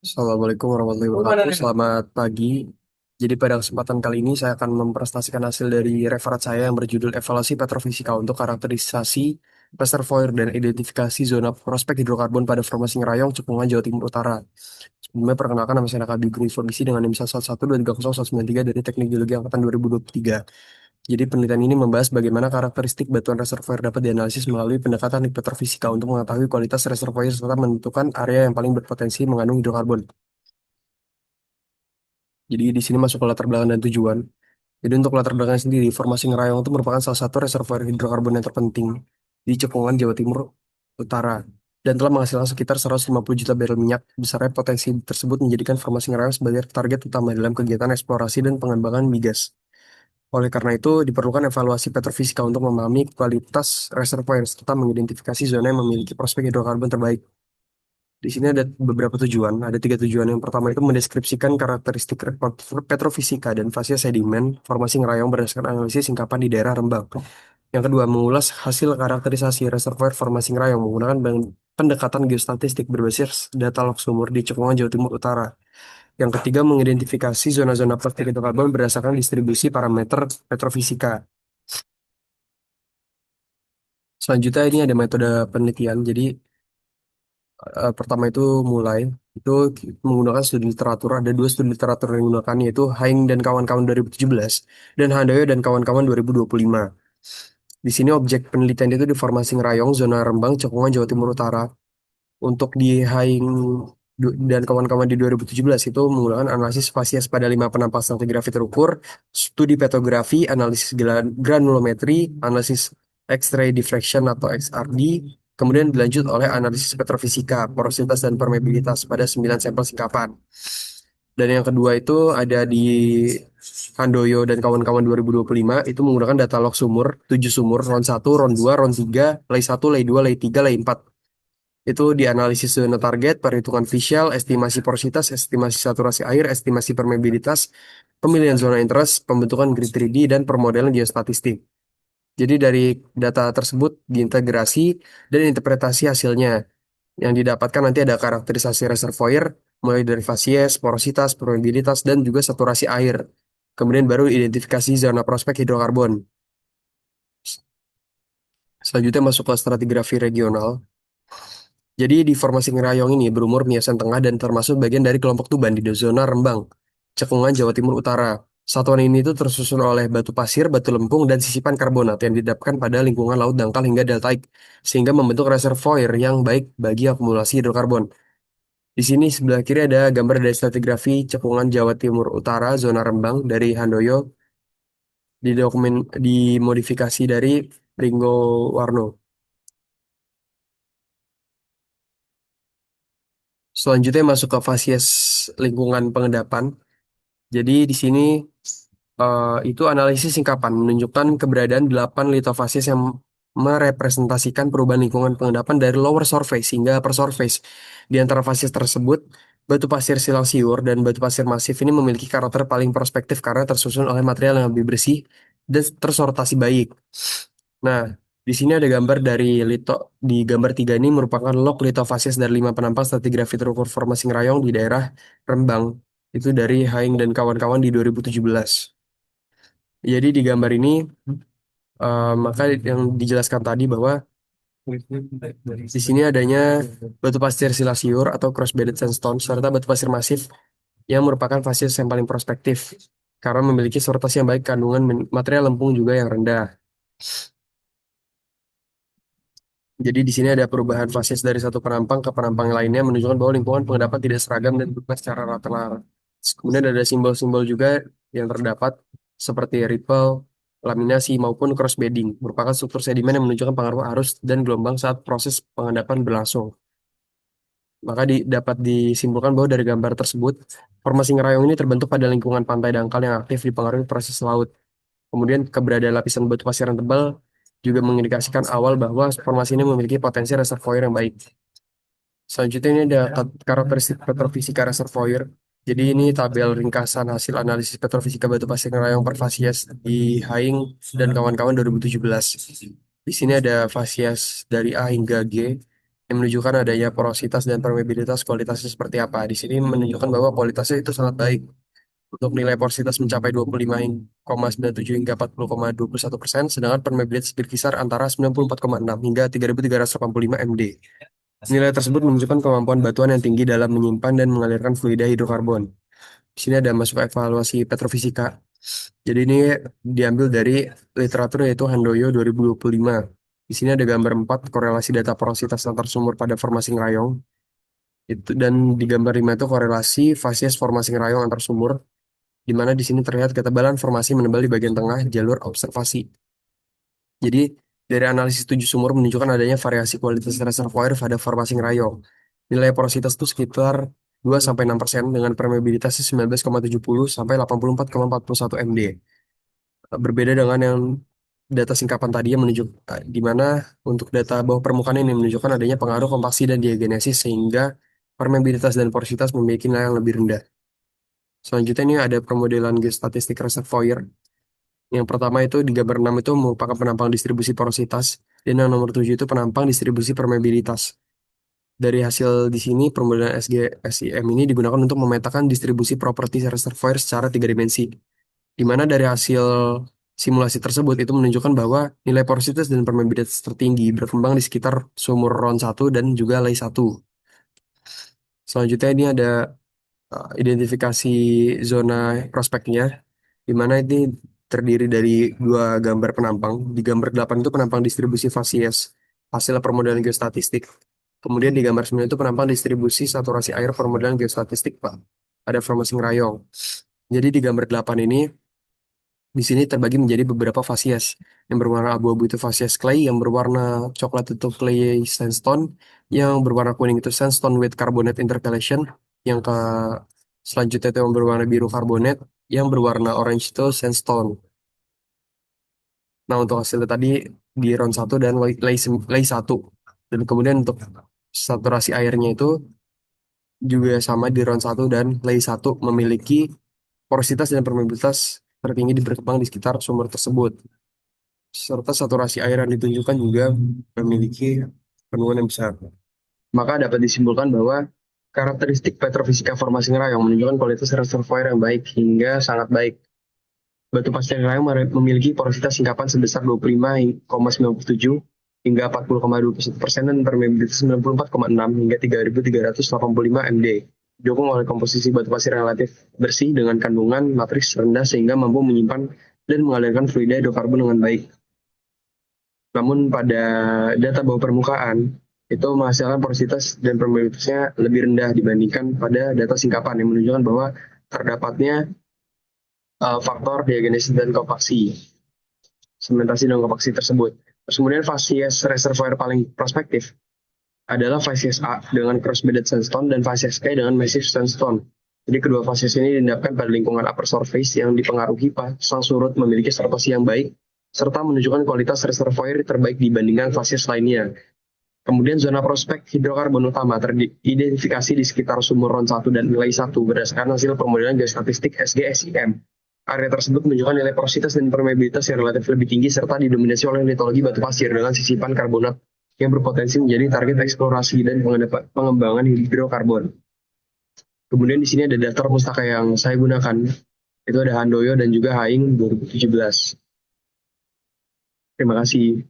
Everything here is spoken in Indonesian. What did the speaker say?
Assalamualaikum warahmatullahi wabarakatuh. Selamat pagi. Jadi pada kesempatan kali ini saya akan mempresentasikan hasil dari referat saya yang berjudul Evaluasi Petrofisika untuk karakterisasi reservoir dan identifikasi zona prospek hidrokarbon pada formasi Ngerayong, Cekungan, Jawa Timur Utara. Sebelumnya perkenalkan nama saya Naka Bigri Informasi dengan NIM 112309193 dari Teknik Geologi Angkatan 2023. Jadi penelitian ini membahas bagaimana karakteristik batuan reservoir dapat dianalisis melalui pendekatan petrofisika untuk mengetahui kualitas reservoir serta menentukan area yang paling berpotensi mengandung hidrokarbon. Jadi di sini masuk ke latar belakang dan tujuan. Jadi untuk latar belakang sendiri, formasi Ngerayong itu merupakan salah satu reservoir hidrokarbon yang terpenting di Cekungan, Jawa Timur Utara, dan telah menghasilkan sekitar 150 juta barrel minyak. Besarnya potensi tersebut menjadikan formasi Ngerayong sebagai target utama dalam kegiatan eksplorasi dan pengembangan migas. Oleh karena itu, diperlukan evaluasi petrofisika untuk memahami kualitas reservoir serta mengidentifikasi zona yang memiliki prospek hidrokarbon terbaik. Di sini ada beberapa tujuan. Ada tiga tujuan. Yang pertama itu mendeskripsikan karakteristik petrofisika dan fase sedimen formasi Ngerayong berdasarkan analisis singkapan di daerah Rembang. Yang kedua, mengulas hasil karakterisasi reservoir formasi Ngerayong menggunakan pendekatan geostatistik berbasis data log sumur di Cekungan, Jawa Timur Utara. Yang ketiga, mengidentifikasi zona-zona prospek hidrokarbon berdasarkan distribusi parameter petrofisika. Selanjutnya ini ada metode penelitian. Jadi pertama itu mulai itu menggunakan studi literatur. Ada dua studi literatur yang digunakan yaitu Haing dan kawan-kawan 2017 dan Handoyo dan kawan-kawan 2025. Di sini objek penelitian itu di formasi Ngerayong, zona Rembang, Cekungan, Jawa Timur Utara. Untuk di Haing dan kawan-kawan di 2017 itu menggunakan analisis fasies pada 5 penampang stratigrafi terukur, studi petrografi, analisis granulometri, analisis X-ray diffraction atau XRD, kemudian dilanjut oleh analisis petrofisika, porositas dan permeabilitas pada 9 sampel singkapan. Dan yang kedua itu ada di Handoyo dan kawan-kawan 2025 itu menggunakan data log sumur, 7 sumur, RON 1, RON 2, RON 3, Lay 1, Lay 2, Lay 3, Lay 4. Itu dianalisis zona target, perhitungan visual, estimasi porositas, estimasi saturasi air, estimasi permeabilitas, pemilihan zona interest, pembentukan grid 3D, dan permodelan geostatistik. Jadi dari data tersebut diintegrasi dan interpretasi hasilnya. Yang didapatkan nanti ada karakterisasi reservoir, mulai dari fasies, porositas, permeabilitas, dan juga saturasi air. Kemudian baru identifikasi zona prospek hidrokarbon. Selanjutnya masuk ke stratigrafi regional. Jadi di formasi Ngerayong ini berumur Miasan Tengah dan termasuk bagian dari kelompok Tuban di zona Rembang, Cekungan, Jawa Timur Utara. Satuan ini itu tersusun oleh batu pasir, batu lempung, dan sisipan karbonat yang didapatkan pada lingkungan laut dangkal hingga deltaik, sehingga membentuk reservoir yang baik bagi akumulasi hidrokarbon. Di sini sebelah kiri ada gambar dari stratigrafi Cekungan, Jawa Timur Utara, zona Rembang dari Handoyo, dimodifikasi dari Ringo Warno. Selanjutnya masuk ke fasies lingkungan pengendapan. Jadi di sini itu analisis singkapan menunjukkan keberadaan 8 lithofasis yang merepresentasikan perubahan lingkungan pengendapan dari lower surface hingga upper surface. Di antara fases tersebut, batu pasir silang siur dan batu pasir masif ini memiliki karakter paling prospektif karena tersusun oleh material yang lebih bersih dan tersortasi baik. Nah, di sini ada gambar dari di gambar 3 ini merupakan log lithofasis dari 5 penampang stratigrafi terukur formasi Ngerayong di daerah Rembang. Itu dari Haing dan kawan-kawan di 2017. Jadi di gambar ini maka yang dijelaskan tadi bahwa di sini adanya batu pasir silasiur atau cross-bedded sandstone serta batu pasir masif yang merupakan fasies yang paling prospektif karena memiliki sortasi yang baik kandungan material lempung juga yang rendah. Jadi di sini ada perubahan fasies dari satu penampang ke penampang lainnya menunjukkan bahwa lingkungan pengendapan tidak seragam dan berubah secara rata-rata. Kemudian ada simbol-simbol juga yang terdapat seperti ripple, laminasi maupun cross bedding merupakan struktur sedimen yang menunjukkan pengaruh arus dan gelombang saat proses pengendapan berlangsung. Maka dapat disimpulkan bahwa dari gambar tersebut, formasi Ngerayong ini terbentuk pada lingkungan pantai dangkal yang aktif dipengaruhi proses laut. Kemudian keberadaan lapisan batu pasir yang tebal juga mengindikasikan awal bahwa formasi ini memiliki potensi reservoir yang baik. Selanjutnya ini ada karakteristik petrofisika reservoir. Jadi ini tabel ringkasan hasil analisis petrofisika batu pasir Ngerayong per fasies di Haing dan kawan-kawan 2017. Di sini ada fasies dari A hingga G. yang menunjukkan adanya porositas dan permeabilitas kualitasnya seperti apa. Di sini menunjukkan bahwa kualitasnya itu sangat baik. Untuk nilai porositas mencapai 25,97 hingga 40,21%, sedangkan permeabilitas berkisar antara 94,6 hingga 3.385 md. Nilai tersebut menunjukkan kemampuan batuan yang tinggi dalam menyimpan dan mengalirkan fluida hidrokarbon. Di sini ada masuk evaluasi petrofisika. Jadi ini diambil dari literatur yaitu Handoyo 2025. Di sini ada gambar 4 korelasi data porositas antar sumur pada formasi ngerayong. Itu dan di gambar 5 itu korelasi fasies formasi ngerayong antar sumur, di mana di sini terlihat ketebalan formasi menebal di bagian tengah jalur observasi. Jadi dari analisis 7 sumur menunjukkan adanya variasi kualitas reservoir pada formasi ngerayong. Nilai porositas itu sekitar 2-6% dengan permeabilitasnya 19,70 sampai 84,41 md. Berbeda dengan yang data singkapan tadi yang menunjuk di mana untuk data bawah permukaan ini menunjukkan adanya pengaruh kompaksi dan diagenesis sehingga permeabilitas dan porositas memiliki nilai yang lebih rendah. Selanjutnya ini ada pemodelan geostatistik reservoir. Yang pertama itu di gambar 6 itu merupakan penampang distribusi porositas dan yang nomor 7 itu penampang distribusi permeabilitas. Dari hasil di sini pemodelan SGSIM ini digunakan untuk memetakan distribusi properti reservoir secara tiga dimensi, di mana dari hasil simulasi tersebut itu menunjukkan bahwa nilai porositas dan permeabilitas tertinggi berkembang di sekitar sumur RON 1 dan juga LEI 1. Selanjutnya ini ada identifikasi zona prospeknya, di mana ini terdiri dari dua gambar penampang. Di gambar 8 itu penampang distribusi fasies, hasil permodelan geostatistik. Kemudian di gambar 9 itu penampang distribusi saturasi air permodelan geostatistik, Pak. Ada formasi ngerayong. Jadi di gambar 8 ini, di sini terbagi menjadi beberapa fasies. Yang berwarna abu-abu itu fasies clay, yang berwarna coklat itu clay sandstone, yang berwarna kuning itu sandstone with carbonate intercalation, yang ke selanjutnya itu yang berwarna biru karbonat, yang berwarna orange itu sandstone. Nah, untuk hasilnya tadi di round 1 dan lay 1. Dan kemudian untuk saturasi airnya itu juga sama di round 1 dan lay 1 memiliki porositas dan permeabilitas tertinggi berkembang di sekitar sumber tersebut. Serta saturasi air yang ditunjukkan juga memiliki penurunan yang besar. Maka dapat disimpulkan bahwa karakteristik petrofisika formasi ngerayong menunjukkan kualitas reservoir yang baik hingga sangat baik. Batu pasir ngerayong memiliki porositas singkapan sebesar 25,97 hingga 40,21% dan permeabilitas 94,6 hingga 3.385 md. Didukung oleh komposisi batu pasir yang relatif bersih dengan kandungan matriks rendah sehingga mampu menyimpan dan mengalirkan fluida hidrokarbon dengan baik. Namun pada data bawah permukaan itu menghasilkan porositas dan permeabilitasnya lebih rendah dibandingkan pada data singkapan yang menunjukkan bahwa terdapatnya faktor diagenesis dan kompaksi, sementasi dan kompaksi tersebut. Terus kemudian fasies reservoir paling prospektif adalah fasies A dengan cross-bedded sandstone dan fasies E dengan massive sandstone. Jadi kedua fasies ini diendapkan pada lingkungan upper surface yang dipengaruhi pasang surut memiliki stratosfer yang baik, serta menunjukkan kualitas reservoir terbaik dibandingkan fasies lainnya. Kemudian zona prospek hidrokarbon utama teridentifikasi di sekitar sumur RON 1 dan nilai 1 berdasarkan hasil pemodelan geostatistik SGSIM. Area tersebut menunjukkan nilai porositas dan permeabilitas yang relatif lebih tinggi serta didominasi oleh litologi batu pasir dengan sisipan karbonat yang berpotensi menjadi target eksplorasi dan pengembangan hidrokarbon. Kemudian di sini ada daftar pustaka yang saya gunakan. Itu ada Handoyo dan juga Haing 2017. Terima kasih.